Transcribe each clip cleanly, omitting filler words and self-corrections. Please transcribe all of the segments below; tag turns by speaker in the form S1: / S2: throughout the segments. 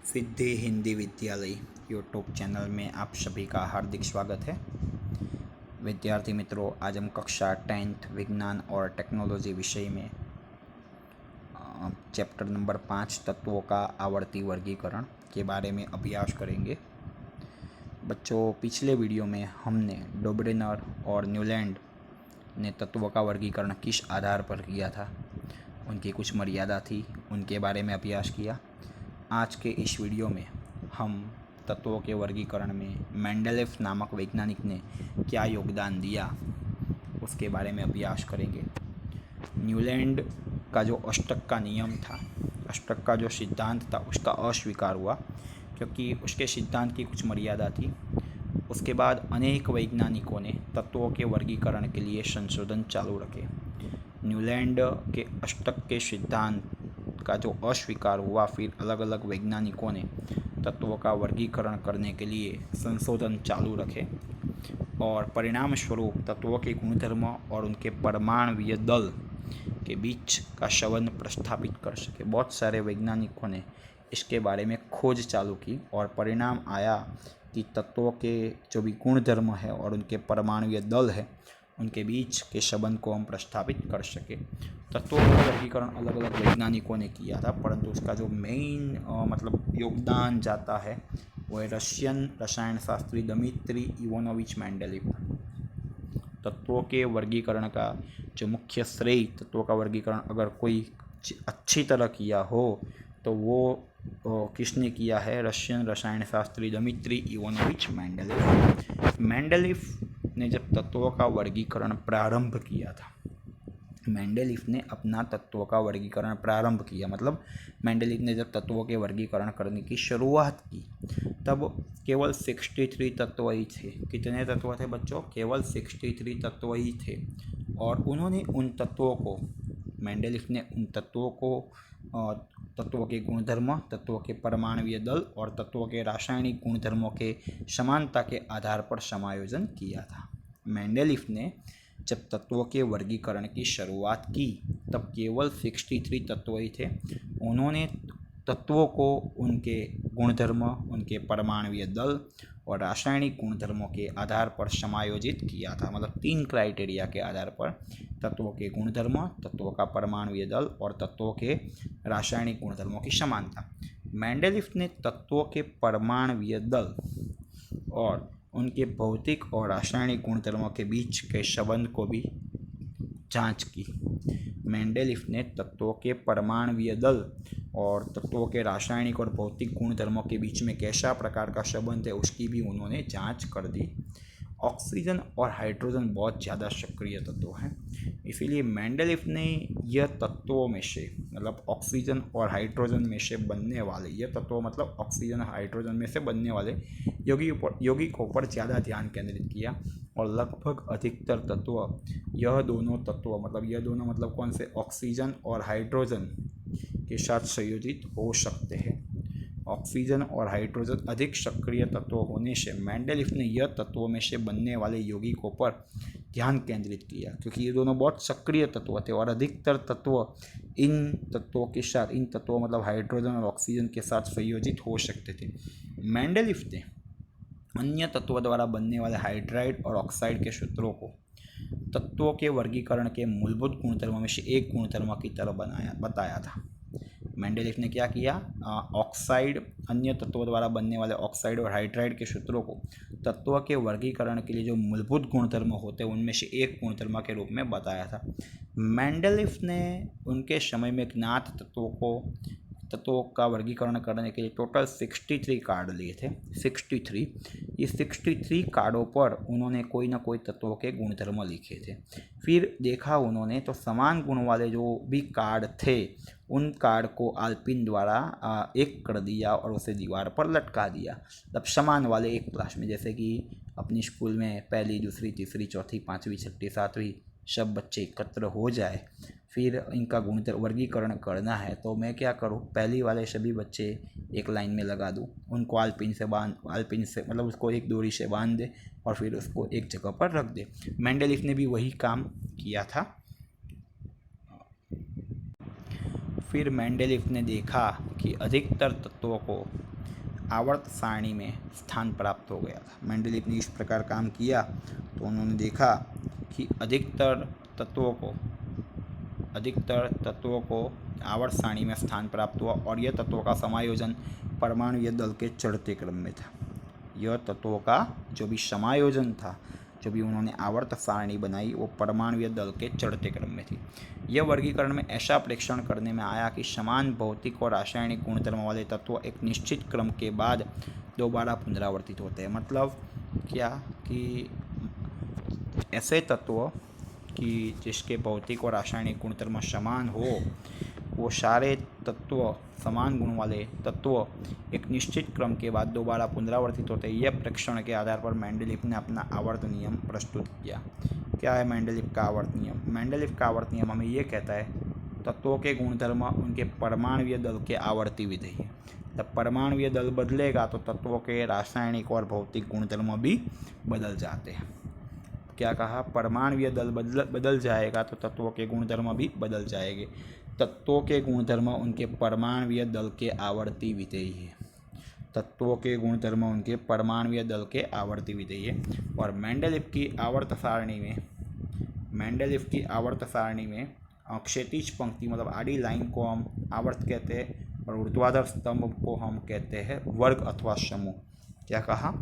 S1: सिद्धि हिंदी विद्यालय YouTube channel में आप सभी का हार्दिक स्वागत है। विद्यार्थी मित्रों, आज हम कक्षा 10th विज्ञान और टेक्नोलॉजी विषय में चैप्टर नंबर 5 तत्वों का आवर्ती वर्गीकरण के बारे में अभ्यास करेंगे। बच्चों, पिछले वीडियो में हमने डोब्रेनर और न्यूलैंड ने तत्वों का वर्गीकरण किस आधार पर किया था, उनकी कुछ मर्यादा थी, उनके बारे में अभ्यास किया। आज के इस वीडियो में हम तत्वों के वर्गीकरण में मेंडेलीव नामक वैज्ञानिक ने क्या योगदान दिया उसके बारे में अभ्यास करेंगे। न्यूलैंड का जो अष्टक का नियम था, अष्टक का जो सिद्धांत था, उसका अस्वीकार हुआ क्योंकि उसके सिद्धांत की कुछ मर्यादा थी। उसके बाद अनेक वैज्ञानिकों ने तत्वों के वर्गीकरण के लिए संशोधन चालू रखे। न्यूलैंड के अष्टक के सिद्धांत का जो अस्वीकार हुआ, फिर अलग अलग वैज्ञानिकों ने तत्वों का वर्गीकरण करने के लिए संशोधन चालू रखे और परिणाम स्वरूप तत्वों के गुणधर्म और उनके परमाणुीय दल के बीच का संबंध प्रस्थापित कर सके। बहुत सारे वैज्ञानिकों ने इसके बारे में खोज चालू की और परिणाम आया कि तत्वों के जो भी गुणधर्म है और उनके परमाणुीय दल है, उनके बीच के संबंध को हम प्रस्थापित कर सके। तत्वों का वर्गीकरण अलग अलग वैज्ञानिकों ने किया था, परंतु उसका जो मेन योगदान जाता है वो है रशियन रसायन शास्त्री दिमित्री इवानोविच मेंडेलीव। तत्वों के वर्गीकरण का जो मुख्य श्रेय, तत्वों का वर्गीकरण अगर कोई अच्छी तरह किया हो तो वो किसने किया है? रशियन रसायन शास्त्री दिमित्री इवानोविच मेंडेलीव। मेंडेलीव ने जब तत्वों का वर्गीकरण प्रारंभ किया था, मेंडेलीव ने अपना तत्वों का वर्गीकरण प्रारंभ किया, मतलब मेंडेलीव ने जब तत्वों के वर्गीकरण करने की शुरुआत की तब केवल 63 तत्व ही थे। कितने तत्व थे बच्चों? केवल 63 तत्व ही थे। और उन्होंने उन तत्वों को, मेंडेलीव ने उन तत्वों को तत्वों के गुणधर्म, तत्वों के परमाणुीय दल और तत्वों के रासायनिक गुणधर्मों के समानता के आधार पर समायोजन किया था। मेंडेलीव ने जब तत्वों के वर्गीकरण की शुरुआत की तब केवल 63 तत्व ही थे। उन्होंने तत्वों को उनके गुणधर्म, उनके परमाणुीय दल और रासायनिक गुणधर्मों के आधार पर समायोजित किया था, मतलब 3 क्राइटेरिया के आधार पर तत्वों के गुणधर्म, तत्वों का परमाणुीय दल और तत्वों के रासायनिक गुणधर्मों की समानता। मेंडेलीव ने तत्वों के परमाणुीय दल और उनके भौतिक और रासायनिक गुणधर्मों के बीच के संबंध को भी जांच की। मेंडेलीव ने तत्वों के परमाणुीय दल और तत्वों के रासायनिक और भौतिक गुणधर्मों के बीच में कैसा प्रकार का संबंध है उसकी भी उन्होंने जांच कर दी। ऑक्सीजन और हाइड्रोजन बहुत ज़्यादा सक्रिय तत्व हैं, इसीलिए मेंडेलीव ने यह तत्वों में से, मतलब ऑक्सीजन और हाइड्रोजन में से बनने वाले, यह तत्व मतलब ऑक्सीजन और हाइड्रोजन में से बनने वाले यौगिकों पर ज़्यादा ध्यान केंद्रित किया और लगभग अधिकतर तत्व, यह दोनों मतलब कौन से? ऑक्सीजन और हाइड्रोजन के साथ संयोजित हो सकते हैं। ऑक्सीजन और हाइड्रोजन अधिक सक्रिय तत्व होने से मेंडेलीव ने यह तत्वों में से बनने वाले यौगिकों पर ध्यान केंद्रित किया, क्योंकि ये दोनों बहुत सक्रिय तत्व थे और अधिकतर तत्व इन तत्वों मतलब हाइड्रोजन और ऑक्सीजन के साथ संयोजित हो सकते थे। मेंडेलीव ने अन्य तत्वों द्वारा बनने वाले हाइड्राइड और ऑक्साइड के सूत्रों को तत्वों के वर्गीकरण के मूलभूत गुणधर्मों में से एक गुणधर्म की तरह बताया था। मेंडेलीव ने क्या किया? अन्य तत्वों द्वारा बनने वाले ऑक्साइड और हाइड्राइड के सूत्रों को तत्वों के वर्गीकरण के लिए जो मूलभूत गुणधर्म होते हैं उनमें से एक गुणधर्म के रूप में बताया था। मेंडेलीव ने उनके समय में ज्ञात तत्वों का वर्गीकरण करने के लिए टोटल 63 कार्ड लिए थे। 63, ये 63 कार्डों पर उन्होंने कोई ना कोई तत्वों के गुणधर्म लिखे थे। फिर देखा उन्होंने तो समान गुण वाले जो भी कार्ड थे उन कार्ड को आल्पिन द्वारा एक कर दिया और उसे दीवार पर लटका दिया, मतलब समान वाले एक क्लास में। जैसे कि अपनी स्कूल में पहली, दूसरी, तीसरी, चौथी, पाँचवीं, छठी, सातवीं सब बच्चे एकत्र हो जाए, फिर इनका वर्गीकरण करना है तो मैं क्या करूँ? पहली वाले सभी बच्चे एक लाइन में लगा दूँ, उनको आल्पिन से मतलब उसको एक डोरी से बांध दे और फिर उसको एक जगह पर रख दे। मेंडेलीव ने भी वही काम किया था। फिर मेंडेलिफ ने देखा कि अधिकतर तत्वों को आवर्त सारणी में स्थान प्राप्त हो गया था। मेंडेलिफ ने इस प्रकार काम किया तो उन्होंने देखा कि अधिकतर तत्वों को आवर्त सारणी में स्थान प्राप्त हुआ और यह तत्वों का समायोजन परमाणुीय दल के चढ़ते क्रम में था। यह तत्वों का जो भी समायोजन था, जो भी उन्होंने आवर्त सारणी बनाई, वो परमाणुीय दल के चढ़ते क्रम में थी। यह वर्गीकरण में ऐसा प्रेक्षण करने में आया कि समान भौतिक और रासायनिक गुणधर्म वाले तत्व एक निश्चित क्रम के बाद दोबारा पुनरावर्तित होते हैं। मतलब क्या कि ऐसे तत्व कि जिसके भौतिक और रासायनिक गुणधर्म समान हो, वो सारे तत्व, समान गुण वाले तत्व एक निश्चित क्रम के बाद दोबारा पुनरावर्तित होते हैं। यह प्रेक्षण के आधार पर मेंडेलिफ ने अपना आवर्त नियम प्रस्तुत किया। क्या है मेंडेलिफ का आवर्त नियम? मेंडेलिफ का आवर्त नियम हमें ये कहता है तत्वों के गुणधर्म उनके परमाणुीय दल के आवर्ती विधेय। जब परमाणुीय दल बदलेगा तो तत्वों के रासायनिक और भौतिक गुणधर्म भी बदल जाते हैं। क्या कहा? परमाणुीय दल बदल जाएगा तो तत्वों के गुणधर्म भी बदल जाएंगे। तत्वों के गुणधर्म उनके परमाणुीय दल के आवर्ती विधेय है। तत्वों के गुणधर्म उनके परमाणुीय दल के आवर्ती विधेय है। और मेंडेलिफ की आवर्त सारणी में क्षैतिज पंक्ति मतलब आड़ी लाइन को हम आवर्त कहते हैं और ऊर्ध्वाधर स्तंभ को हम कहते हैं वर्ग अथवा समूह। क्या कहा?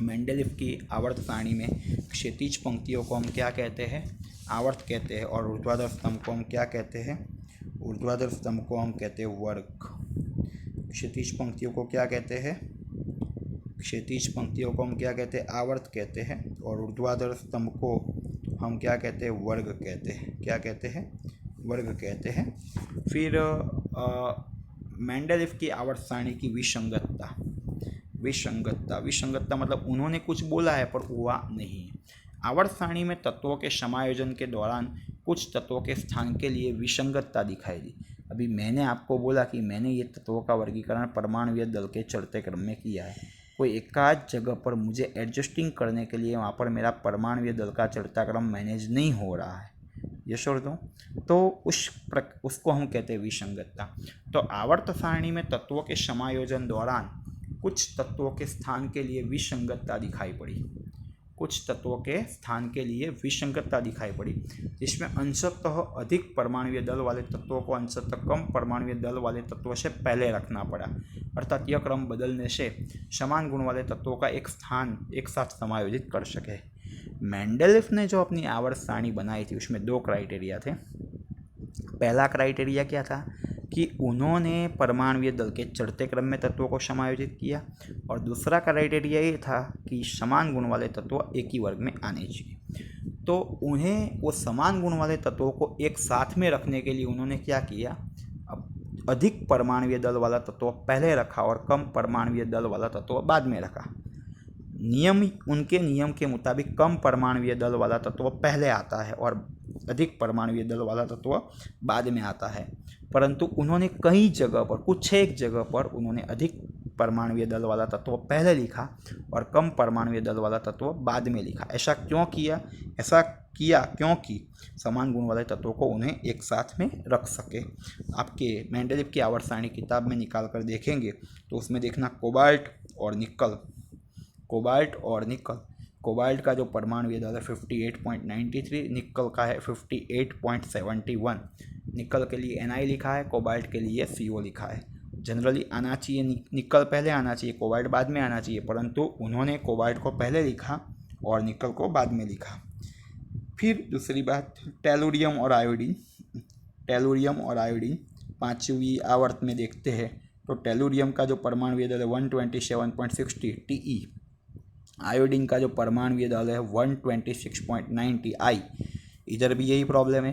S1: मेंडेलिफ की आवर्त सारणी में क्षैतिज पंक्तियों को हम क्या कहते हैं? आवर्त कहते हैं। और ऊर्ध्वाधर स्तंभ को हम क्या कहते हैं? ऊर्ध्वाधर स्तंभ को हम कहते हैं वर्ग। क्षैतिज पंक्तियों को क्या कहते हैं? क्षैतिज पंक्तियों को हम क्या कहते हैं? आवर्त कहते हैं। और ऊर्ध्वाधर स्तंभ को हम क्या कहते हैं? वर्ग कहते हैं। क्या कहते हैं? वर्ग कहते हैं। फिर मेंडेलिफ की आवर्त सारणी की विसंगतता मतलब उन्होंने कुछ बोला है पर हुआ नहीं। आवर्त सारणी में तत्वों के समायोजन के दौरान कुछ तत्वों के स्थान के लिए विसंगतता दिखाई दी। अभी मैंने आपको बोला कि मैंने ये तत्वों का वर्गीकरण परमाणुीय दल के चढ़ते क्रम में किया है। कोई एकाध जगह पर मुझे एडजस्टिंग करने के लिए वहाँ पर मेरा परमाणुीय दल का चढ़ता क्रम मैनेज नहीं हो रहा है, ये छोड़ दो, तो उसको हम कहते हैं विसंगतता। तो आवर्त सारणी में तत्वों के समायोजन दौरान कुछ तत्वों के स्थान के लिए विसंगतता दिखाई पड़ी, जिसमें अंशतः अधिक परमाणुीय दल वाले तत्वों को अंशतः कम परमाणुीय दल वाले तत्वों से पहले रखना पड़ा। अर्थात यह क्रम बदलने से समान गुण वाले तत्वों का एक स्थान एक साथ समायोजित कर सके। मेंडेलिफ ने जो अपनी आवर्त सारणी बनाई थी उसमें दो क्राइटेरिया थे। पहला क्राइटेरिया क्या था कि उन्होंने परमाणुीय दल के चढ़ते क्रम में तत्वों को समायोजित किया, और दूसरा क्राइटेरिया ये था कि समान गुण वाले तत्व एक ही वर्ग में आने चाहिए। तो उन्हें वो समान गुण वाले तत्वों को एक साथ में रखने के लिए उन्होंने क्या किया? अब अधिक परमाणुीय दल वाला तत्व पहले रखा और कम परमाणुीय दल वाला तत्व बाद में रखा। उनके नियम के मुताबिक कम परमाणुीय दल वाला तत्व पहले आता है और अधिक परमाणुीय दल वाला तत्व बाद में आता है, परंतु उन्होंने कई जगह पर, कुछ एक जगह पर उन्होंने अधिक परमाणुीय दल वाला तत्व पहले लिखा और कम परमाणुीय दल वाला तत्व बाद में लिखा। ऐसा क्यों किया? ऐसा किया क्योंकि समान गुण वाले तत्वों को उन्हें एक साथ में रख सके। आपके मेंडेलिफ की आवर्त सारणी किताब में निकाल कर देखेंगे तो उसमें देखना कोबाल्ट और निकल। कोबाल्ट का जो परमाणुीय दल है 58.93, निकल का है 58.71। निकल के लिए Na लिखा है, कोबाल्ट के लिए CO लिखा है। जनरली आना चाहिए निकल पहले आना चाहिए, कोबाल्ट बाद में आना चाहिए, परंतु उन्होंने कोबाल्ट को पहले लिखा और निकल को बाद में लिखा। फिर दूसरी बात, टेलुरियम और आयोडीन 5वीं आवर्त में देखते हैं तो टेलुरियम का जो परमाणुीय दल है 127.60 TE, आयोडीन का जो परमाणुीय दल है 126.90 I। इधर भी यही प्रॉब्लम है,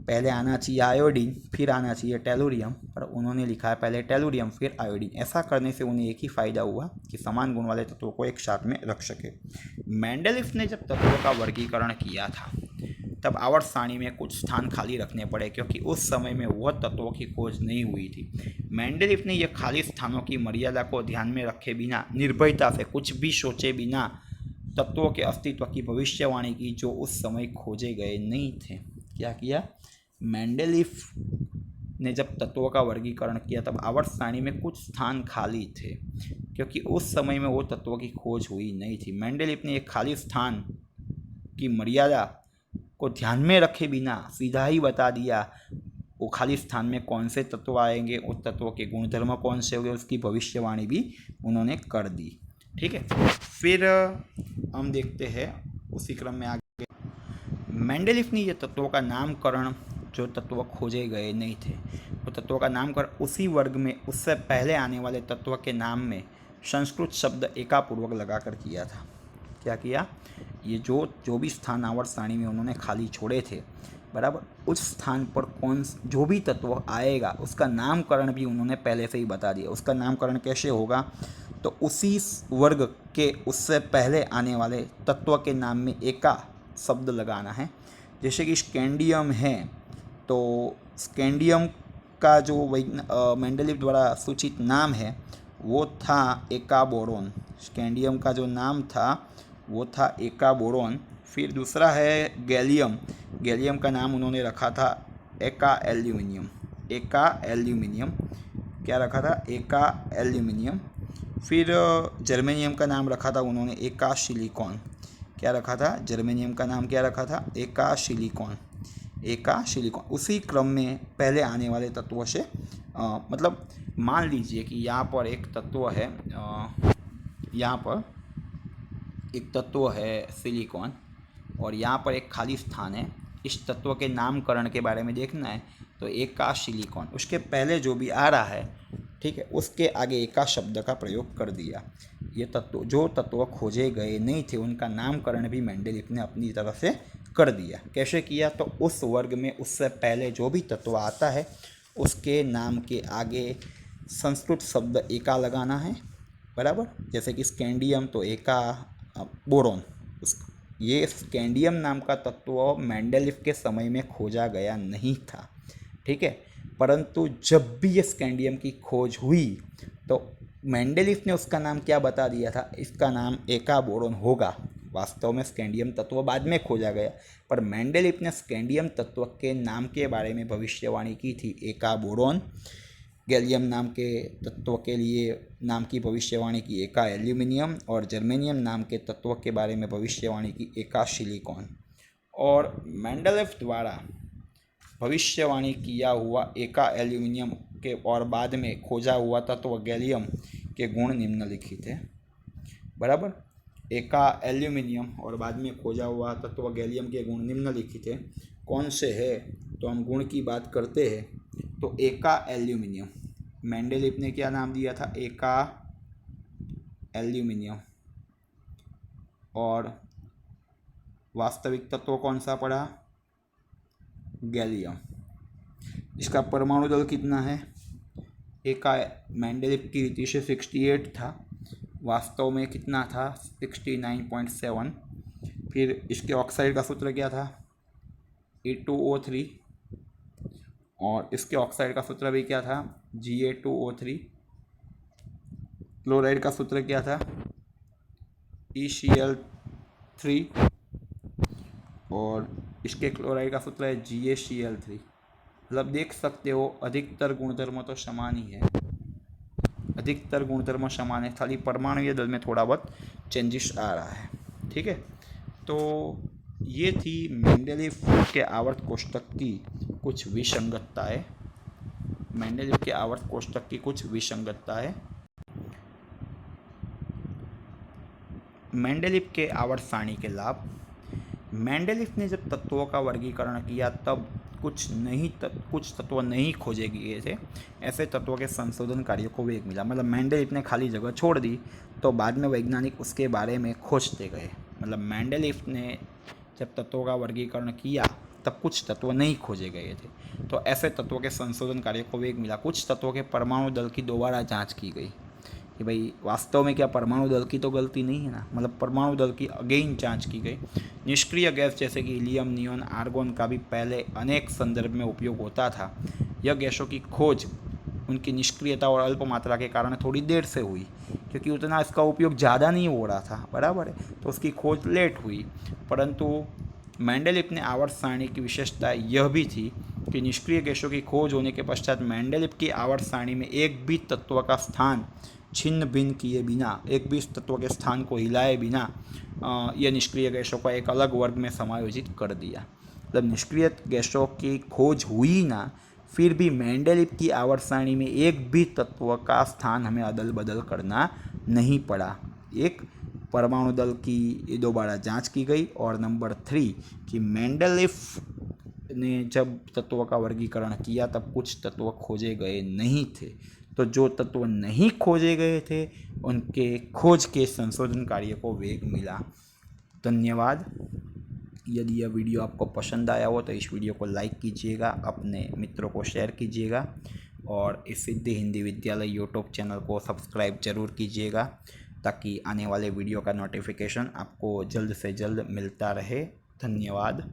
S1: पहले आना चाहिए आयोडीन फिर आना चाहिए टेलुरियम, पर उन्होंने लिखा है पहले टेलुरियम फिर आयोडीन। ऐसा करने से उन्हें एक ही फ़ायदा हुआ कि समान गुण वाले तत्वों को एक साथ में रख सके। मेंडेलिफ ने जब तत्वों का वर्गीकरण किया था तब आवर्त सारणी में कुछ स्थान खाली रखने पड़े, क्योंकि उस समय में वह तत्वों की खोज नहीं हुई थी। मेंडेलिफ ने यह खाली स्थानों की मर्यादा को ध्यान में रखे बिना, निर्भयता से, कुछ भी सोचे बिना तत्वों के अस्तित्व की भविष्यवाणी की जो उस समय खोजे गए नहीं थे। क्या किया? मेंडेलिफ ने जब तत्वों का वर्गीकरण किया तब आवर्त सारणी में कुछ स्थान खाली थे, क्योंकि उस समय में वो तत्वों की खोज हुई नहीं थी। मेंडेलीफ ने एक खाली स्थान की मर्यादा को ध्यान में रखे बिना सीधा ही बता दिया वो खाली स्थान में कौन से तत्व आएंगे, उस तत्वों के गुणधर्म कौन से होंगे, उसकी भविष्यवाणी भी उन्होंने कर दी। ठीक है, फिर हम देखते हैं उसी क्रम में आगे मेंडेलीफ ने ये तत्वों का नामकरण, जो तत्व खोजे गए नहीं थे वो तत्वों का नामकरण उसी वर्ग में उससे पहले आने वाले तत्व के नाम में संस्कृत शब्द एकापूर्वक लगाकर किया था। क्या किया? ये जो भी स्थान आवर्त सारणी में उन्होंने खाली छोड़े थे, बराबर, उस स्थान पर कौन जो भी तत्व आएगा उसका नामकरण भी उन्होंने पहले से ही बता दिया। उसका नामकरण कैसे होगा? तो उसी वर्ग के उससे पहले आने वाले तत्व के नाम में एका शब्द लगाना है। जैसे कि स्कैंडियम है तो स्कैंडियम का जो मेंडेलीफ द्वारा सूचित नाम है वो था एका बोरोन। स्कैंडियम का जो नाम था वो था एका बोरोन। फिर दूसरा है गैलियम। गैलियम का नाम उन्होंने रखा था एका एल्यूमिनियम। एका एल्यूमिनियम क्या रखा था? एका एल्यूमिनियम। फिर जर्मेनियम का नाम रखा था उन्होंने एका सिलिकॉन। क्या रखा था? जर्मेनियम का नाम क्या रखा था? एका सिलिकॉन। एका सिलिकॉन। उसी क्रम में पहले आने वाले तत्वों से मतलब मान लीजिए कि यहाँ पर एक तत्व है, यहाँ पर एक तत्व है सिलिकॉन और यहाँ पर एक खाली स्थान है। इस तत्व के नामकरण के बारे में देखना है तो एका सिलिकॉन, उसके पहले जो भी आ रहा है, ठीक है, उसके आगे एका शब्द का प्रयोग कर दिया। ये जो तत्व खोजे गए नहीं थे उनका नामकरण भी मेंडेलीफ ने अपनी तरफ से कर दिया। कैसे किया? तो उस वर्ग में उससे पहले जो भी तत्व आता है उसके नाम के आगे संस्कृत शब्द एका लगाना है, बराबर। जैसे कि स्कैंडियम तो एका बोरोन। ये स्कैंडियम नाम का तत्व मेंडेलीफ के समय में खोजा गया नहीं था, ठीक है, परंतु जब भी ये स्कैंडियम की खोज हुई तो मेंडेलीफ ने उसका नाम क्या बता दिया था? इसका नाम एका बोरोन होगा। वास्तव में स्कैंडियम तत्व बाद में खोजा गया, पर मेंडेलीफ ने स्कैंडियम तत्व के नाम के बारे में भविष्यवाणी की थी एका बोरोन। गैलियम नाम के तत्व के लिए नाम की भविष्यवाणी की एका एल्यूमिनियम और जर्मेनियम नाम के तत्व के बारे में भविष्यवाणी की एका सिलिकॉन। और मेंडेलीफ द्वारा भविष्यवाणी किया हुआ एका एल्यूमिनियम के और बाद में खोजा हुआ तत्व गैलियम के गुण निम्नलिखित है, बराबर। एका एल्यूमिनियम और बाद में खोजा हुआ तत्व गैलियम के गुण निम्नलिखित है। कौन से है? तो हम गुण की बात करते हैं तो एका एल्यूमिनियम, मेंडेलीफ ने क्या नाम दिया था? एका एल्यूमिनियम। और वास्तविक तत्व कौन सा पड़ा? गैलियम। इसका परमाणु दल कितना है? एका मेंडेलीफ की रीति से 68 था, वास्तव में कितना था? 69.7। फिर इसके ऑक्साइड का सूत्र क्या था? A2O3। और इसके ऑक्साइड का सूत्र भी क्या था? Ga2O3। क्लोराइड का सूत्र क्या था? ECl3। और इसके क्लोराइड का सूत्र है GaCl3। मतलब देख सकते हो अधिकतर गुणधर्म तो समान ही है, अधिकतर गुणधर्म समान है, खाली परमाणुीय दल में थोड़ा बहुत चेंजेस आ रहा है, ठीक है। तो ये थी मेंडेलीफ के आवर्त कोष्ठक की कुछ विसंगतताएं। मेंडेलीफ के आवर्त कोष्ठक की कुछ विसंगतताएं। मेंडेलीफ के आवर्त सारणी के लाभ। मेंडेलीफ ने जब तत्वों का वर्गीकरण किया तब कुछ तत्व नहीं खोजे गए थे। ऐसे तत्वों के संशोधन कार्यों को वेग मिला। मतलब मेंडेलीफ ने खाली जगह छोड़ दी तो बाद में वैज्ञानिक उसके बारे में खोजते गए। मतलब मेंडेलीफ ने जब तत्वों का वर्गीकरण किया तब कुछ तत्व नहीं खोजे गए थे, तो ऐसे तत्वों के संशोधन कार्यों को वेग मिला। कुछ तत्वों के परमाणु दल की दोबारा जांच की गई कि भाई वास्तव में क्या परमाणु दल की तो गलती नहीं है ना, मतलब परमाणु दल की अगेन जांच की गई। निष्क्रिय गैस जैसे कि हीलियम, नियोन, आर्गोन का भी पहले अनेक संदर्भ में उपयोग होता था। यह गैसों की खोज उनकी निष्क्रियता और अल्प मात्रा के कारण थोड़ी देर से हुई, क्योंकि उतना इसका उपयोग ज़्यादा नहीं हो रहा था, बराबर है, तो उसकी खोज लेट हुई। परंतु मेंडेलीफ ने आवर्त सारणी की विशेषता यह भी थी कि निष्क्रिय गैसों की खोज होने के पश्चात मेंडेलीव की आवर्त सारणी में एक भी तत्व का स्थान छिन्न भिन्न किए बिना, एक भी तत्व के स्थान को हिलाए बिना यह निष्क्रिय गैसों को एक अलग वर्ग में समायोजित कर दिया। मतलब निष्क्रिय गैसों की खोज हुई ना, फिर भी मेंडेलीव की आवर्त सारणी में एक भी तत्व का स्थान हमें अदल बदल करना नहीं पड़ा। एक, परमाणु दल की दोबारा जांच की गई, और नंबर 3 कि मेंडेलीव ने जब तत्वों का वर्गीकरण किया तब कुछ तत्व खोजे गए नहीं थे, तो जो तत्व नहीं खोजे गए थे उनके खोज के संशोधन कार्य को वेग मिला। धन्यवाद। यदि यह वीडियो आपको पसंद आया हो तो इस वीडियो को लाइक कीजिएगा, अपने मित्रों को शेयर कीजिएगा, और इस सिद्धि हिंदी विद्यालय यूट्यूब चैनल को सब्सक्राइब जरूर कीजिएगा ताकि आने वाले वीडियो का नोटिफिकेशन आपको जल्द से जल्द मिलता रहे। धन्यवाद।